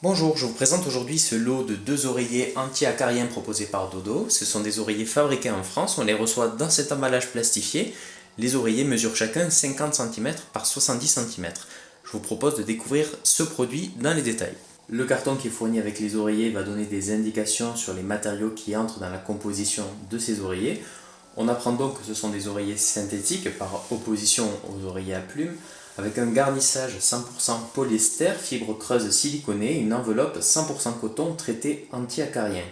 Bonjour, je vous présente aujourd'hui ce lot de deux oreillers anti-acariens proposés par Dodo. Ce sont des oreillers fabriqués en France, on les reçoit dans cet emballage plastifié. Les oreillers mesurent chacun 50 cm par 70 cm. Je vous propose de découvrir ce produit dans les détails. Le carton qui est fourni avec les oreillers va donner des indications sur les matériaux qui entrent dans la composition de ces oreillers. On apprend donc que ce sont des oreillers synthétiques par opposition aux oreillers à plumes, avec un garnissage 100% polyester, fibre creuse siliconée et une enveloppe 100% coton traité anti-acarien.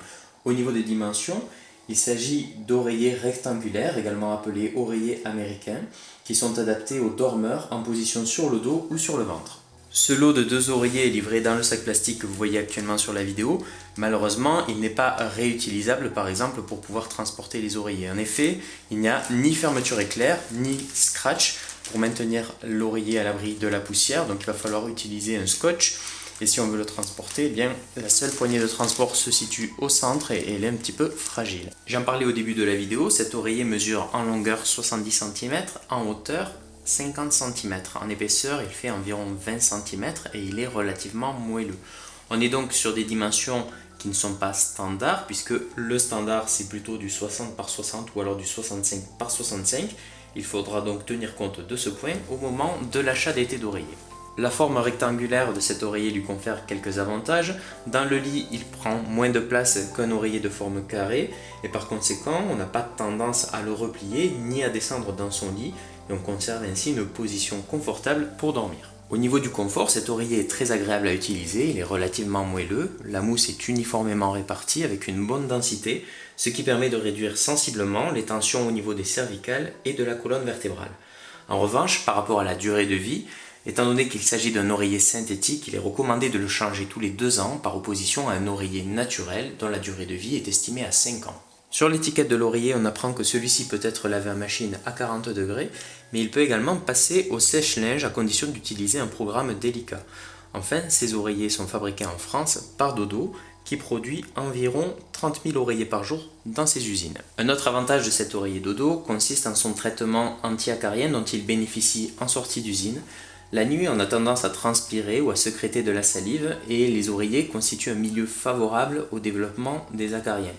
Au niveau des dimensions, il s'agit d'oreillers rectangulaires, également appelés oreillers américains, qui sont adaptés aux dormeurs en position sur le dos ou sur le ventre. Ce lot de deux oreillers est livré dans le sac plastique que vous voyez actuellement sur la vidéo. Malheureusement, il n'est pas réutilisable par exemple pour pouvoir transporter les oreillers. En effet, il n'y a ni fermeture éclair, ni scratch pour maintenir l'oreiller à l'abri de la poussière. Donc il va falloir utiliser un scotch. Et si on veut le transporter, eh bien, la seule poignée de transport se situe au centre et elle est un petit peu fragile. J'en parlais au début de la vidéo, cet oreiller mesure en longueur 70 cm, en hauteur 50 cm. En épaisseur, il fait environ 20 cm et il est relativement moelleux. On est donc sur des dimensions qui ne sont pas standards, puisque le standard c'est plutôt du 60 par 60 ou alors du 65 par 65. Il faudra donc tenir compte de ce point au moment de l'achat d'été d'oreiller. La forme rectangulaire de cet oreiller lui confère quelques avantages. Dans le lit, il prend moins de place qu'un oreiller de forme carrée et par conséquent, on n'a pas tendance à le replier ni à descendre dans son lit et on conserve ainsi une position confortable pour dormir. Au niveau du confort, cet oreiller est très agréable à utiliser, il est relativement moelleux, la mousse est uniformément répartie avec une bonne densité, ce qui permet de réduire sensiblement les tensions au niveau des cervicales et de la colonne vertébrale. En revanche, par rapport à la durée de vie, étant donné qu'il s'agit d'un oreiller synthétique, il est recommandé de le changer tous les 2 ans par opposition à un oreiller naturel dont la durée de vie est estimée à 5 ans. Sur l'étiquette de l'oreiller, on apprend que celui-ci peut être lavé à machine à 40 degrés, mais il peut également passer au sèche-linge à condition d'utiliser un programme délicat. Enfin, ces oreillers sont fabriqués en France par Dodo, qui produit environ 30 000 oreillers par jour dans ses usines. Un autre avantage de cet oreiller Dodo consiste en son traitement anti-acarien dont il bénéficie en sortie d'usine. La nuit, on a tendance à transpirer ou à sécréter de la salive et les oreillers constituent un milieu favorable au développement des acariens.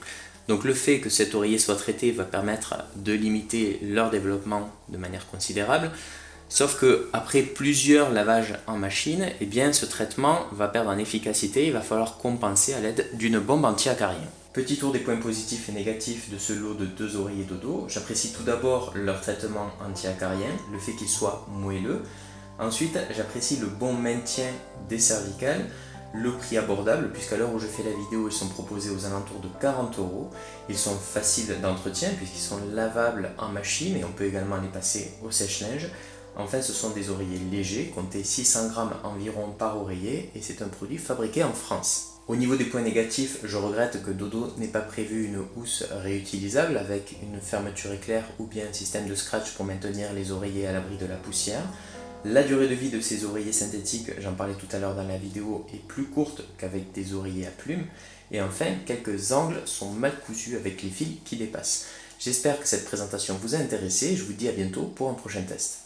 Donc le fait que cet oreiller soit traité va permettre de limiter leur développement de manière considérable, sauf que après plusieurs lavages en machine, eh bien, ce traitement va perdre en efficacité, il va falloir compenser à l'aide d'une bombe anti-acarien. Petit tour des points positifs et négatifs de ce lot de deux oreillers Dodo. J'apprécie tout d'abord leur traitement anti-acarien, le fait qu'ils soient moelleux. Ensuite, j'apprécie le bon maintien des cervicales, le prix abordable, puisqu'à l'heure où je fais la vidéo, ils sont proposés aux alentours de 40 €. Ils sont faciles d'entretien, puisqu'ils sont lavables en machine et on peut également les passer au sèche-linge. Enfin, ce sont des oreillers légers, comptez 600 grammes environ par oreiller, et c'est un produit fabriqué en France. Au niveau des points négatifs, je regrette que Dodo n'ait pas prévu une housse réutilisable avec une fermeture éclair ou bien un système de scratch pour maintenir les oreillers à l'abri de la poussière. La durée de vie de ces oreillers synthétiques, j'en parlais tout à l'heure dans la vidéo, est plus courte qu'avec des oreillers à plumes. Et enfin, quelques angles sont mal cousus avec les fils qui dépassent. J'espère que cette présentation vous a intéressé et je vous dis à bientôt pour un prochain test.